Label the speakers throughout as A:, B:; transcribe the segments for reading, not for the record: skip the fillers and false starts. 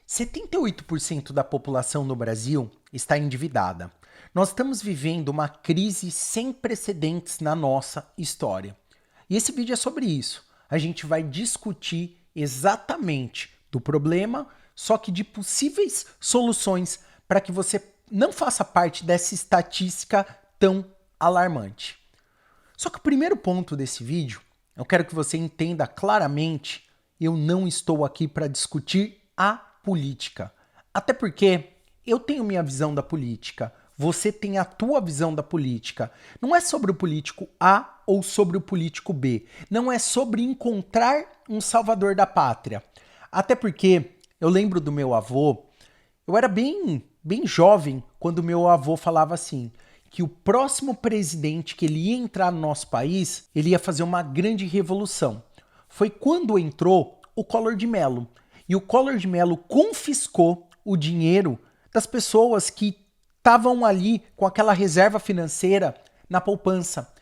A: 78% da população no Brasil está endividada. Nós estamos vivendo uma crise sem precedentes na nossa história. E esse vídeo é sobre isso. A gente vai discutir exatamente do problema, só que de possíveis soluções para que você não faça parte dessa estatística tão alarmante. Só que o primeiro ponto desse vídeo, eu quero que você entenda claramente, eu não estou aqui para discutir a política. Até porque eu tenho minha visão da política, você tem a tua visão da política. Não é sobre o político A ou sobre o político B. Não é sobre encontrar um salvador da pátria. Até porque eu lembro do meu avô, eu era bem jovem quando meu avô falava assim, que o próximo presidente que ele ia entrar no nosso país, ele ia fazer uma grande revolução. Foi quando entrou o Collor de Mello. E o Collor de Mello confiscou o dinheiro das pessoas que estavam ali com aquela reserva financeira na poupança.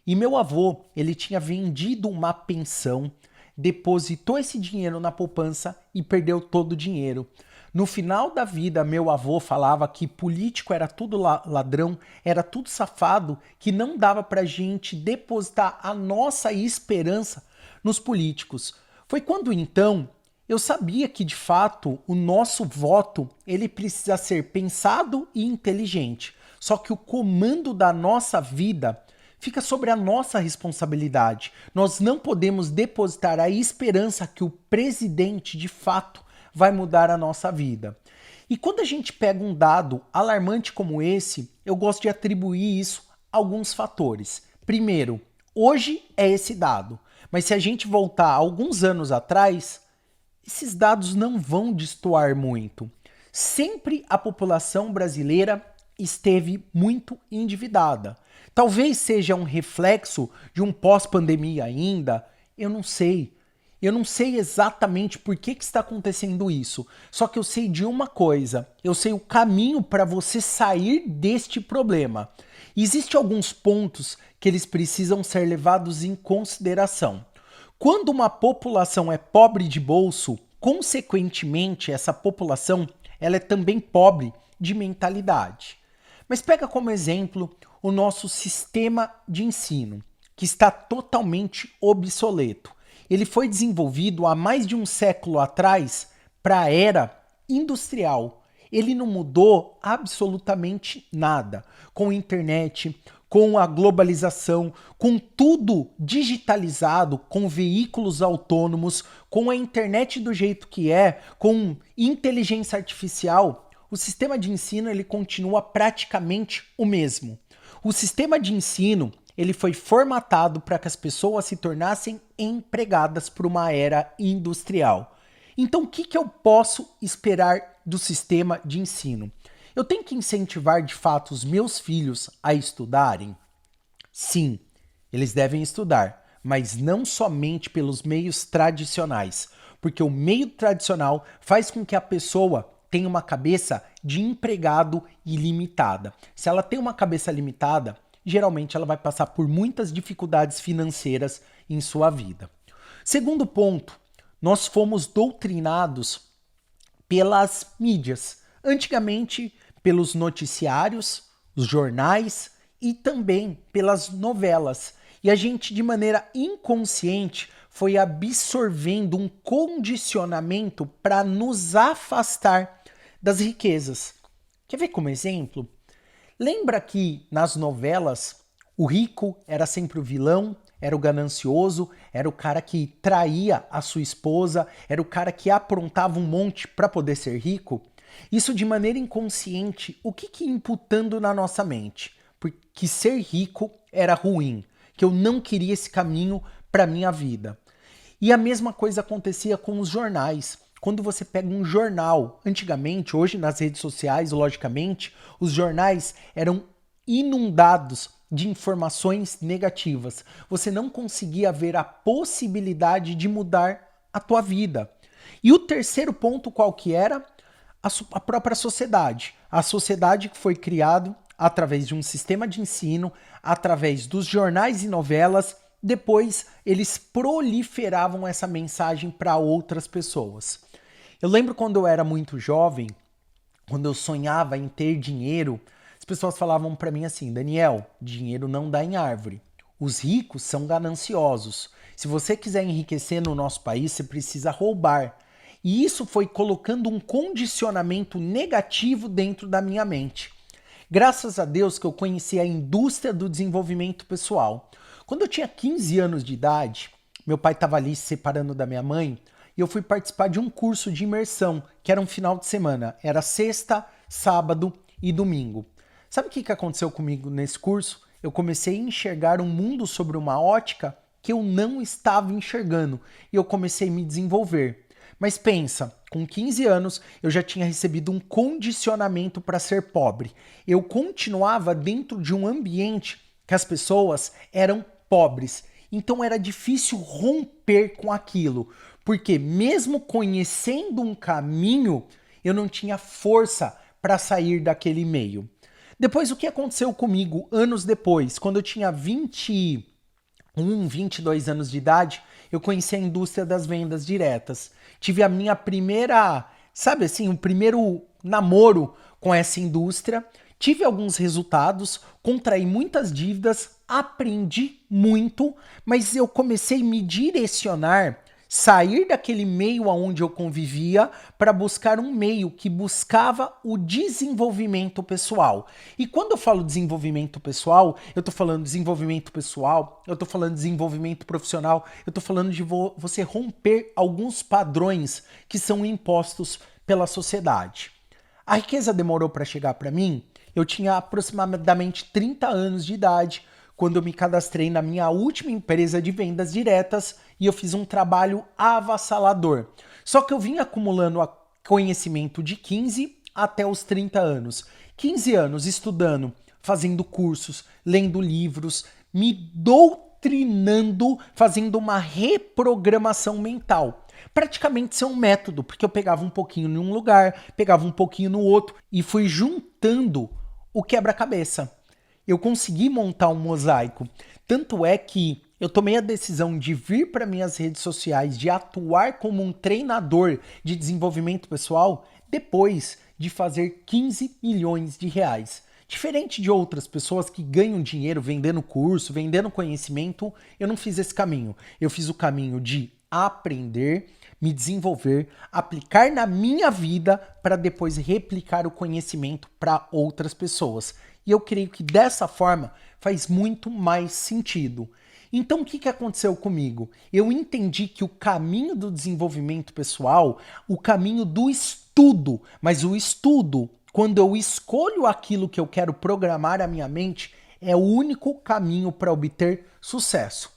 A: E meu avô, ele tinha vendido uma pensão, depositou esse dinheiro na poupança e perdeu todo o dinheiro. No final da vida, meu avô falava que político era tudo ladrão, era tudo safado, que não dava pra gente depositar a nossa esperança nos políticos. Foi quando então eu sabia que de fato o nosso voto ele precisa ser pensado e inteligente. Só que o comando da nossa vida fica sobre a nossa responsabilidade. Nós não podemos depositar a esperança que o presidente de fato vai mudar a nossa vida. E quando a gente pega um dado alarmante como esse, eu gosto de atribuir isso a alguns fatores. Primeiro, hoje é esse dado, mas se a gente voltar alguns anos atrás, esses dados não vão destoar muito. Sempre a população brasileira esteve muito endividada. Talvez seja um reflexo de um pós-pandemia ainda, eu não sei. Eu não sei exatamente por que está acontecendo isso, só que eu sei de uma coisa, eu sei o caminho para você sair deste problema. Existem alguns pontos que eles precisam ser levados em consideração. Quando uma população é pobre de bolso, consequentemente essa população ela é também pobre de mentalidade. Mas pega como exemplo o nosso sistema de ensino, que está totalmente obsoleto. Ele foi desenvolvido há mais de um século atrás para a era industrial. Ele não mudou absolutamente nada. Com a internet, com a globalização, com tudo digitalizado, com veículos autônomos, com a internet do jeito que é, com inteligência artificial, o sistema de ensino ele continua praticamente o mesmo. O sistema de ensino ele foi formatado para que as pessoas se tornassem empregadas por uma era industrial. Então, o que eu posso esperar do sistema de ensino? Eu tenho que incentivar de fato os meus filhos a estudarem? Sim, eles devem estudar, mas não somente pelos meios tradicionais, porque o meio tradicional faz com que a pessoa tenha uma cabeça de empregado ilimitada. Se ela tem uma cabeça limitada, geralmente ela vai passar por muitas dificuldades financeiras em sua vida. Segundo ponto, nós fomos doutrinados pelas mídias. Antigamente, pelos noticiários, os jornais e também pelas novelas. E a gente, de maneira inconsciente, foi absorvendo um condicionamento para nos afastar das riquezas. Quer ver como exemplo? Lembra que nas novelas o rico era sempre o vilão, era o ganancioso, era o cara que traía a sua esposa, era o cara que aprontava um monte para poder ser rico? Isso de maneira inconsciente, o que imputando na nossa mente? Porque ser rico era ruim, que eu não queria esse caminho para minha vida. E a mesma coisa acontecia com os jornais. Quando você pega um jornal, antigamente, hoje nas redes sociais, logicamente, os jornais eram inundados de informações negativas. Você não conseguia ver a possibilidade de mudar a tua vida. E o terceiro ponto qual que era? A própria sociedade. A sociedade que foi criada através de um sistema de ensino, através dos jornais e novelas, depois eles proliferavam essa mensagem para outras pessoas. Eu lembro quando eu era muito jovem, quando eu sonhava em ter dinheiro, as pessoas falavam para mim assim: Daniel, dinheiro não dá em árvore. Os ricos são gananciosos. Se você quiser enriquecer no nosso país, você precisa roubar. E isso foi colocando um condicionamento negativo dentro da minha mente. Graças a Deus que eu conheci a indústria do desenvolvimento pessoal. Quando eu tinha 15 anos de idade, meu pai estava ali se separando da minha mãe e eu fui participar de um curso de imersão, que era um final de semana. Era sexta, sábado e domingo. Sabe o que aconteceu comigo nesse curso? Eu comecei a enxergar um mundo sobre uma ótica que eu não estava enxergando e eu comecei a me desenvolver. Mas pensa, com 15 anos eu já tinha recebido um condicionamento para ser pobre. Eu continuava dentro de um ambiente que as pessoas eram pobres. Então era difícil romper com aquilo, porque mesmo conhecendo um caminho, eu não tinha força para sair daquele meio. Depois, o que aconteceu comigo anos depois, quando eu tinha 22 anos de idade, eu conheci a indústria das vendas diretas. Tive a minha primeira, sabe assim, o primeiro namoro com essa indústria. Tive alguns resultados, contraí muitas dívidas, aprendi muito, mas eu comecei a me direcionar, sair daquele meio onde eu convivia para buscar um meio que buscava o desenvolvimento pessoal. E quando eu falo desenvolvimento pessoal, eu estou falando desenvolvimento pessoal, eu estou falando desenvolvimento profissional, eu estou falando de você romper alguns padrões que são impostos pela sociedade. A riqueza demorou para chegar para mim? Eu tinha aproximadamente 30 anos de idade quando eu me cadastrei na minha última empresa de vendas diretas e eu fiz um trabalho avassalador. Só que eu vim acumulando conhecimento de 15 até os 30 anos. 15 anos estudando, fazendo cursos, lendo livros, me doutrinando, fazendo uma reprogramação mental. Praticamente ser um método, porque eu pegava um pouquinho em um lugar, pegava um pouquinho no outro e fui juntando o quebra-cabeça. Eu consegui montar um mosaico. Tanto é que eu tomei a decisão de vir para minhas redes sociais, de atuar como um treinador de desenvolvimento pessoal depois de fazer 15 milhões de reais. Diferente de outras pessoas que ganham dinheiro vendendo curso, vendendo conhecimento, eu não fiz esse caminho. Eu fiz o caminho de aprender, me desenvolver, aplicar na minha vida para depois replicar o conhecimento para outras pessoas. E eu creio que dessa forma faz muito mais sentido. Então o que aconteceu comigo? Eu entendi que o caminho do desenvolvimento pessoal, o caminho do estudo, mas o estudo, quando eu escolho aquilo que eu quero programar a minha mente, é o único caminho para obter sucesso.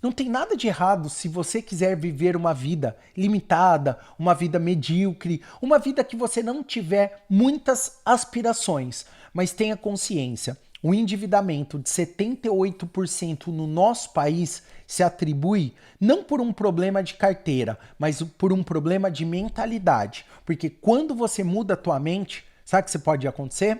A: Não tem nada de errado se você quiser viver uma vida limitada, uma vida medíocre, uma vida que você não tiver muitas aspirações, mas tenha consciência. O endividamento de 78% no nosso país se atribui não por um problema de carteira, mas por um problema de mentalidade. Porque quando você muda a tua mente, sabe o que pode acontecer?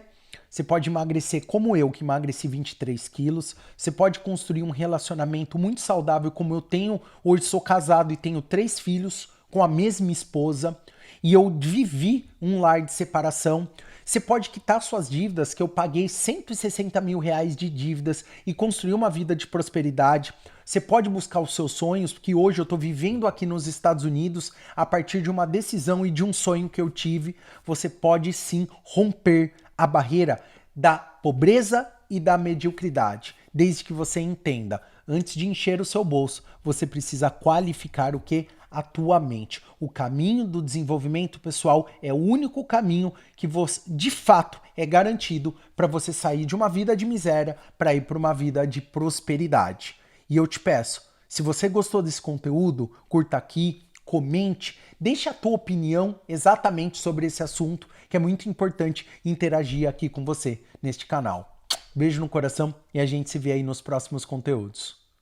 A: Você pode emagrecer como eu, que emagreci 23 quilos. Você pode construir um relacionamento muito saudável como eu tenho. Hoje sou casado e tenho 3 filhos com a mesma esposa. E eu vivi um lar de separação. Você pode quitar suas dívidas, que eu paguei 160 mil reais de dívidas e construir uma vida de prosperidade. Você pode buscar os seus sonhos, porque hoje eu estou vivendo aqui nos Estados Unidos a partir de uma decisão e de um sonho que eu tive. Você pode sim romper a barreira da pobreza e da mediocridade, desde que você entenda, antes de encher o seu bolso, você precisa qualificar o que? A tua mente. O caminho do desenvolvimento pessoal é o único caminho que você, de fato é garantido para você sair de uma vida de miséria para ir para uma vida de prosperidade. E eu te peço, se você gostou desse conteúdo, curta aqui, comente, deixe a tua opinião exatamente sobre esse assunto, que é muito importante interagir aqui com você neste canal. Beijo no coração e a gente se vê aí nos próximos conteúdos.